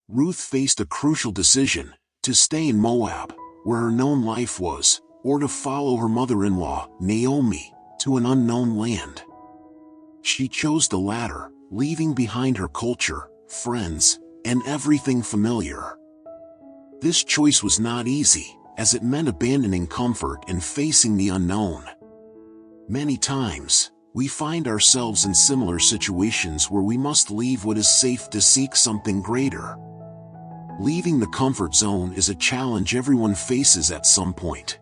Ruth faced a crucial decision: to stay in Moab, where her known life was, or to follow her mother-in-law, Naomi, to an unknown land. She chose the latter, leaving behind her culture, friends, and everything familiar. This choice was not easy, as it meant abandoning comfort and facing the unknown. Many times, we find ourselves in similar situations where we must leave what is safe to seek something greater. Leaving the comfort zone is a challenge everyone faces at some point.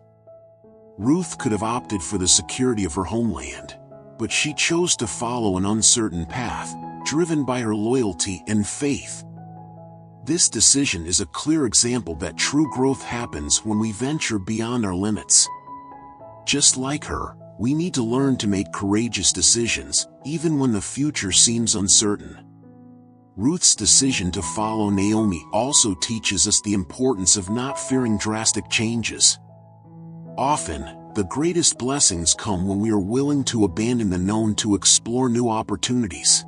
Ruth could have opted for the security of her homeland, but she chose to follow an uncertain path, driven by her loyalty and faith. This decision is a clear example that true growth happens when we venture beyond our limits. Just like her, we need to learn to make courageous decisions, even when the future seems uncertain. Ruth's decision to follow Naomi also teaches us the importance of not fearing drastic changes. Often, the greatest blessings come when we are willing to abandon the known to explore new opportunities.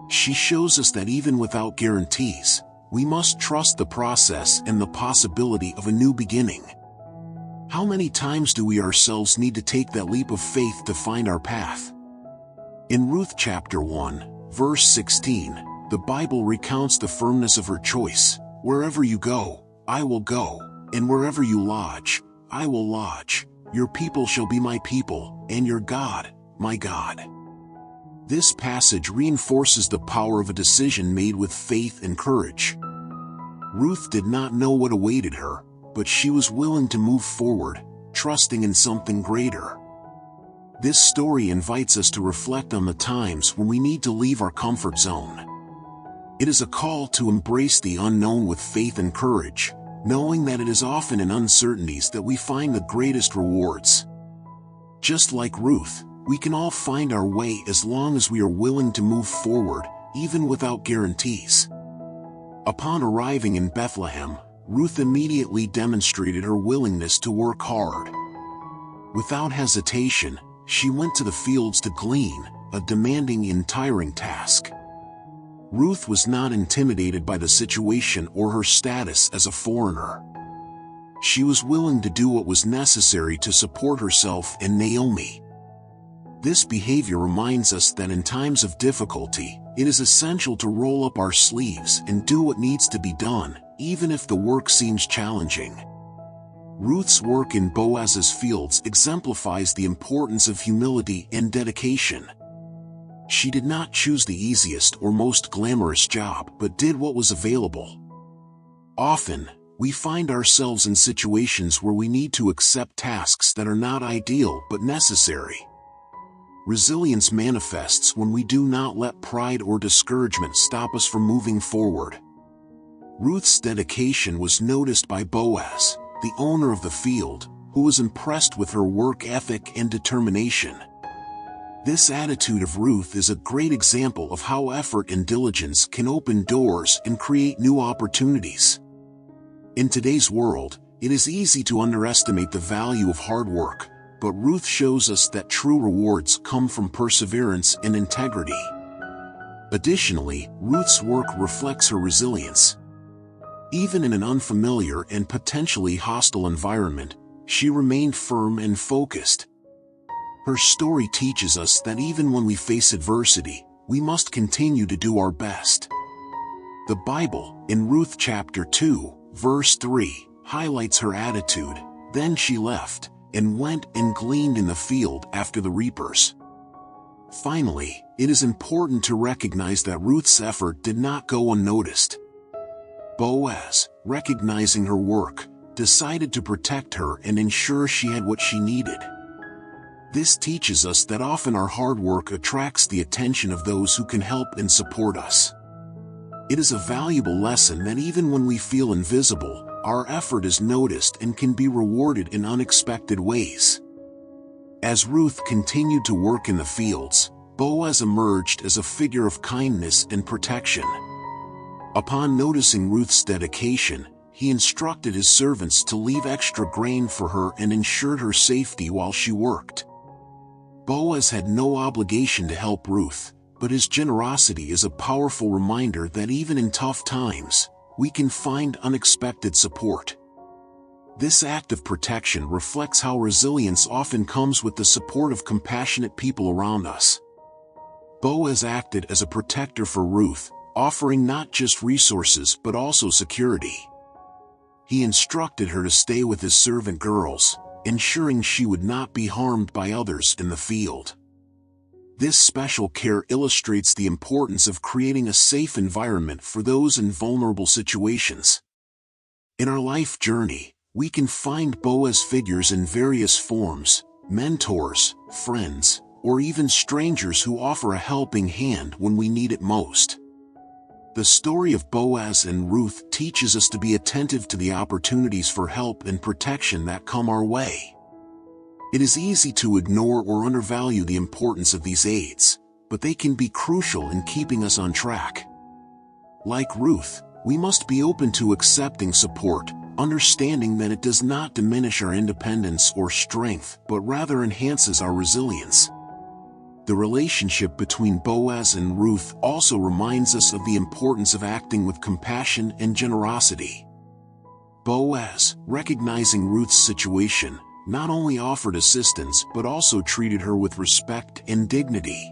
She shows us that even without guarantees, we must trust the process and the possibility of a new beginning. How many times do we ourselves need to take that leap of faith to find our path? In Ruth chapter 1, verse 16, the Bible recounts the firmness of her choice: "Wherever you go, I will go, and wherever you lodge, I will lodge. Your people shall be my people, and your God, my God." This passage reinforces the power of a decision made with faith and courage. Ruth did not know what awaited her, but she was willing to move forward, trusting in something greater. This story invites us to reflect on the times when we need to leave our comfort zone. It is a call to embrace the unknown with faith and courage, knowing that it is often in uncertainties that we find the greatest rewards. Just like Ruth, we can all find our way as long as we are willing to move forward, even without guarantees. Upon arriving in Bethlehem, Ruth immediately demonstrated her willingness to work hard. Without hesitation, she went to the fields to glean, a demanding and tiring task. Ruth was not intimidated by the situation or her status as a foreigner. She was willing to do what was necessary to support herself and Naomi. This behavior reminds us that in times of difficulty, it is essential to roll up our sleeves and do what needs to be done, even if the work seems challenging. Ruth's work in Boaz's fields exemplifies the importance of humility and dedication. She did not choose the easiest or most glamorous job, but did what was available. Often, we find ourselves in situations where we need to accept tasks that are not ideal but necessary. Resilience manifests when we do not let pride or discouragement stop us from moving forward. Ruth's dedication was noticed by Boaz, the owner of the field, who was impressed with her work ethic and determination. This attitude of Ruth is a great example of how effort and diligence can open doors and create new opportunities. In today's world, it is easy to underestimate the value of hard work, but Ruth shows us that true rewards come from perseverance and integrity. Additionally, Ruth's work reflects her resilience. Even in an unfamiliar and potentially hostile environment, she remained firm and focused. Her story teaches us that even when we face adversity, we must continue to do our best. The Bible, in Ruth chapter 2, verse 3, highlights her attitude. "Then she left, and went and gleaned in the field after the reapers." Finally, it is important to recognize that Ruth's effort did not go unnoticed. Boaz, recognizing her work, decided to protect her and ensure she had what she needed. This teaches us that often our hard work attracts the attention of those who can help and support us. It is a valuable lesson that even when we feel invisible, our effort is noticed and can be rewarded in unexpected ways. As Ruth continued to work in the fields, Boaz emerged as a figure of kindness and protection. Upon noticing Ruth's dedication, he instructed his servants to leave extra grain for her and ensured her safety while she worked. Boaz had no obligation to help Ruth, but his generosity is a powerful reminder that even in tough times, we can find unexpected support. This act of protection reflects how resilience often comes with the support of compassionate people around us. Boaz acted as a protector for Ruth, offering not just resources but also security. He instructed her to stay with his servant girls, ensuring she would not be harmed by others in the field. This special care illustrates the importance of creating a safe environment for those in vulnerable situations. In our life journey, we can find Boaz figures in various forms: mentors, friends, or even strangers who offer a helping hand when we need it most. The story of Boaz and Ruth teaches us to be attentive to the opportunities for help and protection that come our way. It is easy to ignore or undervalue the importance of these aids, but they can be crucial in keeping us on track. Like Ruth, we must be open to accepting support, understanding that it does not diminish our independence or strength but rather enhances our resilience. The relationship between Boaz and Ruth also reminds us of the importance of acting with compassion and generosity. Boaz, recognizing Ruth's situation, not only offered assistance but also treated her with respect and dignity.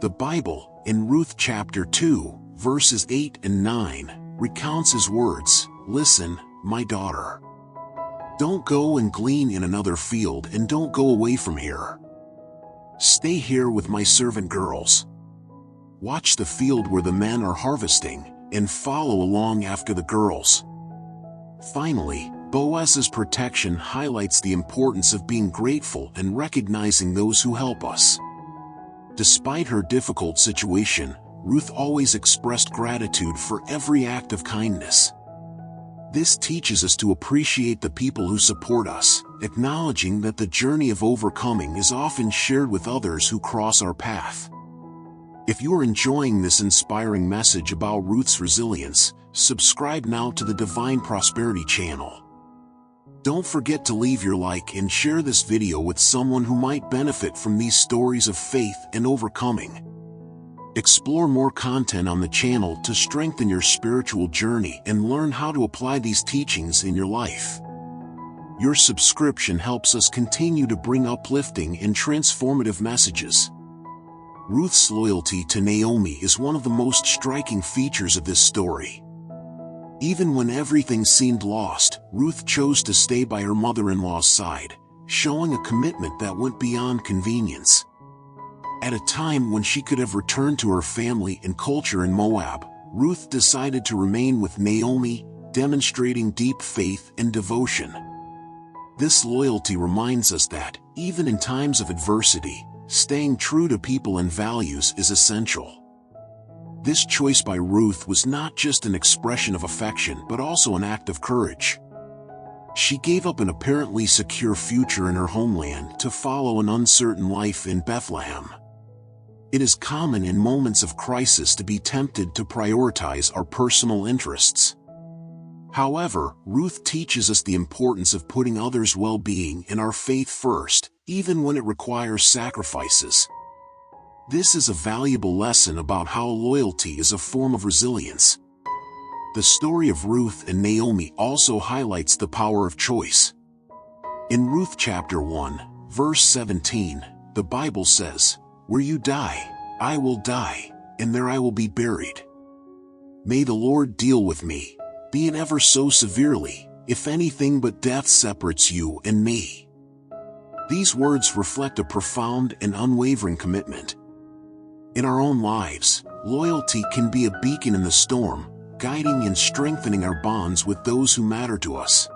The Bible, in Ruth chapter 2, verses 8 and 9, recounts his words, "Listen, my daughter. Don't go and glean in another field and don't go away from here. Stay here with my servant girls. Watch the field where the men are harvesting, and follow along after the girls." Finally, Boaz's protection highlights the importance of being grateful and recognizing those who help us. Despite her difficult situation, Ruth always expressed gratitude for every act of kindness. This teaches us to appreciate the people who support us, acknowledging that the journey of overcoming is often shared with others who cross our path. If you are enjoying this inspiring message about Ruth's resilience, subscribe now to the Divine Prosperity channel. Don't forget to leave your like and share this video with someone who might benefit from these stories of faith and overcoming. Explore more content on the channel to strengthen your spiritual journey and learn how to apply these teachings in your life. Your subscription helps us continue to bring uplifting and transformative messages. Ruth's loyalty to Naomi is one of the most striking features of this story. Even when everything seemed lost, Ruth chose to stay by her mother-in-law's side, showing a commitment that went beyond convenience. At a time when she could have returned to her family and culture in Moab, Ruth decided to remain with Naomi, demonstrating deep faith and devotion. This loyalty reminds us that, even in times of adversity, staying true to people and values is essential. This choice by Ruth was not just an expression of affection but also an act of courage. She gave up an apparently secure future in her homeland to follow an uncertain life in Bethlehem. It is common in moments of crisis to be tempted to prioritize our personal interests. However, Ruth teaches us the importance of putting others' well-being and our faith first, even when it requires sacrifices. This is a valuable lesson about how loyalty is a form of resilience. The story of Ruth and Naomi also highlights the power of choice. In Ruth chapter 1, verse 17, the Bible says, "Where you die, I will die, and there I will be buried. May the Lord deal with me, be it ever so severely, if anything but death separates you and me." These words reflect a profound and unwavering commitment. In our own lives, loyalty can be a beacon in the storm, guiding and strengthening our bonds with those who matter to us.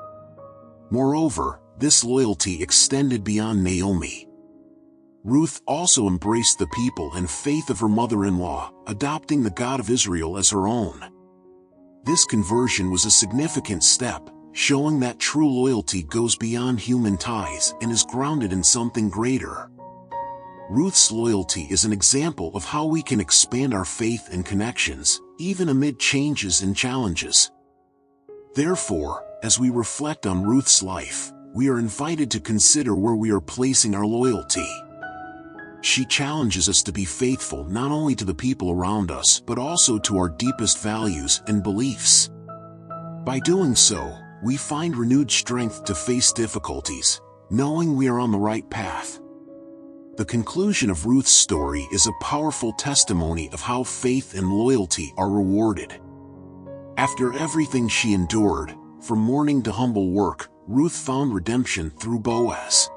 Moreover, this loyalty extended beyond Naomi. Ruth also embraced the people and faith of her mother-in-law, adopting the God of Israel as her own. This conversion was a significant step, showing that true loyalty goes beyond human ties and is grounded in something greater. Ruth's loyalty is an example of how we can expand our faith and connections, even amid changes and challenges. Therefore, as we reflect on Ruth's life, we are invited to consider where we are placing our loyalty. She challenges us to be faithful not only to the people around us but also to our deepest values and beliefs. By doing so, we find renewed strength to face difficulties, knowing we are on the right path. The conclusion of Ruth's story is a powerful testimony of how faith and loyalty are rewarded. After everything she endured, from mourning to humble work, Ruth found redemption through Boaz.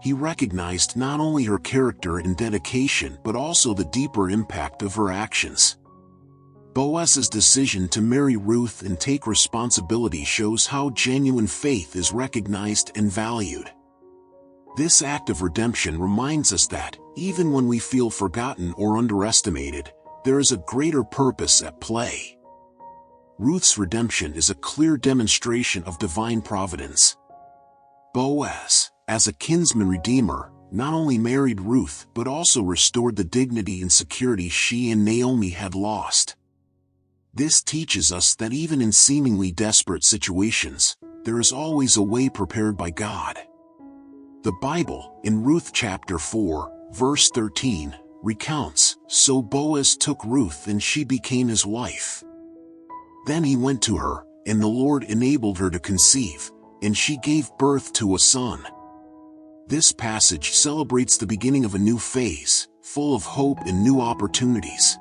He recognized not only her character and dedication but also the deeper impact of her actions. Boaz's decision to marry Ruth and take responsibility shows how genuine faith is recognized and valued. This act of redemption reminds us that, even when we feel forgotten or underestimated, there is a greater purpose at play. Ruth's redemption is a clear demonstration of divine providence. Boaz, as a kinsman redeemer, not only married Ruth but also restored the dignity and security she and Naomi had lost. This teaches us that even in seemingly desperate situations, there is always a way prepared by God. The Bible, in Ruth chapter 4, verse 13, recounts, "So Boaz took Ruth and she became his wife. Then he went to her, and the Lord enabled her to conceive, and she gave birth to a son." This passage celebrates the beginning of a new phase, full of hope and new opportunities.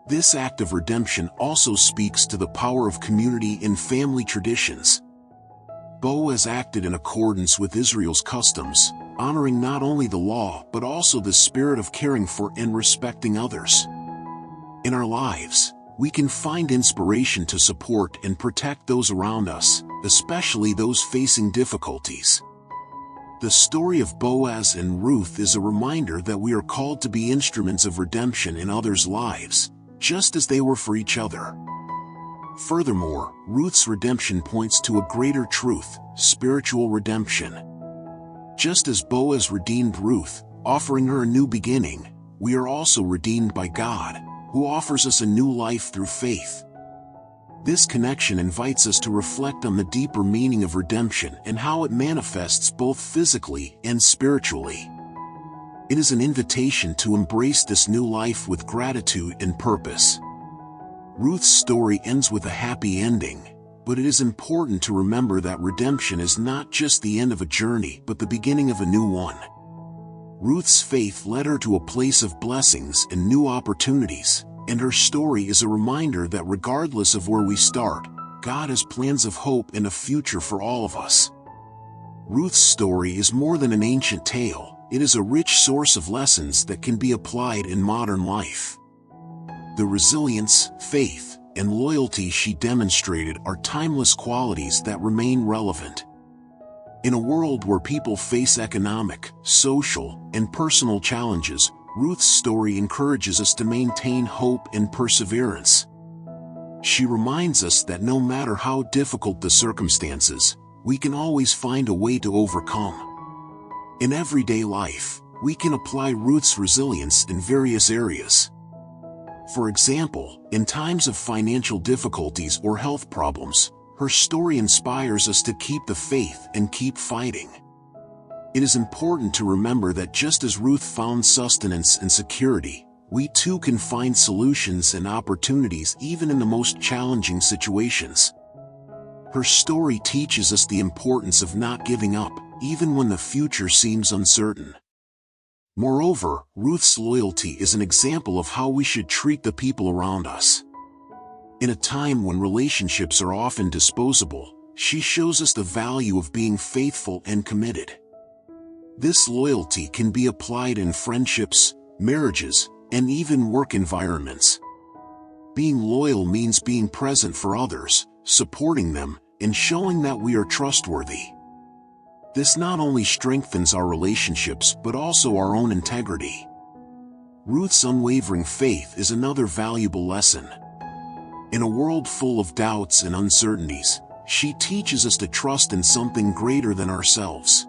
This act of redemption also speaks to the power of community and family traditions. Boaz acted in accordance with Israel's customs, honoring not only the law but also the spirit of caring for and respecting others. In our lives, we can find inspiration to support and protect those around us, especially those facing difficulties. The story of Boaz and Ruth is a reminder that we are called to be instruments of redemption in others' lives, just as they were for each other. Furthermore, Ruth's redemption points to a greater truth, spiritual redemption. Just as Boaz redeemed Ruth, offering her a new beginning, we are also redeemed by God, who offers us a new life through faith. This connection invites us to reflect on the deeper meaning of redemption and how it manifests both physically and spiritually. It is an invitation to embrace this new life with gratitude and purpose. Ruth's story ends with a happy ending, but it is important to remember that redemption is not just the end of a journey but the beginning of a new one. Ruth's faith led her to a place of blessings and new opportunities, and her story is a reminder that regardless of where we start, God has plans of hope and a future for all of us. Ruth's story is more than an ancient tale. It is a rich source of lessons that can be applied in modern life. The resilience, faith, and loyalty she demonstrated are timeless qualities that remain relevant. In a world where people face economic, social, and personal challenges, Ruth's story encourages us to maintain hope and perseverance. She reminds us that no matter how difficult the circumstances, we can always find a way to overcome. In everyday life, we can apply Ruth's resilience in various areas. For example, in times of financial difficulties or health problems, her story inspires us to keep the faith and keep fighting. It is important to remember that just as Ruth found sustenance and security, we too can find solutions and opportunities even in the most challenging situations. Her story teaches us the importance of not giving up, even when the future seems uncertain. Moreover, Ruth's loyalty is an example of how we should treat the people around us. In a time when relationships are often disposable, she shows us the value of being faithful and committed. This loyalty can be applied in friendships, marriages, and even work environments. Being loyal means being present for others, supporting them, and showing that we are trustworthy. This not only strengthens our relationships but also our own integrity. Ruth's unwavering faith is another valuable lesson. In a world full of doubts and uncertainties, she teaches us to trust in something greater than ourselves.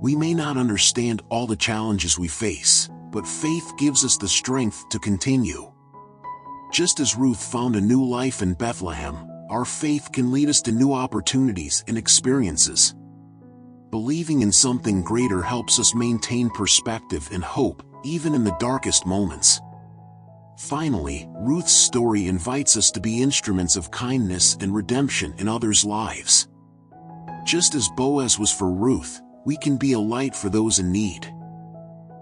We may not understand all the challenges we face, but faith gives us the strength to continue. Just as Ruth found a new life in Bethlehem, our faith can lead us to new opportunities and experiences. Believing in something greater helps us maintain perspective and hope, even in the darkest moments. Finally, Ruth's story invites us to be instruments of kindness and redemption in others' lives. Just as Boaz was for Ruth, we can be a light for those in need.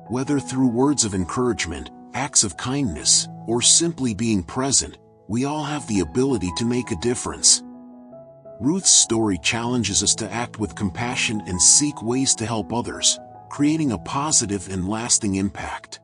Whether through words of encouragement, acts of kindness, or simply being present, we all have the ability to make a difference. Ruth's story challenges us to act with compassion and seek ways to help others, creating a positive and lasting impact.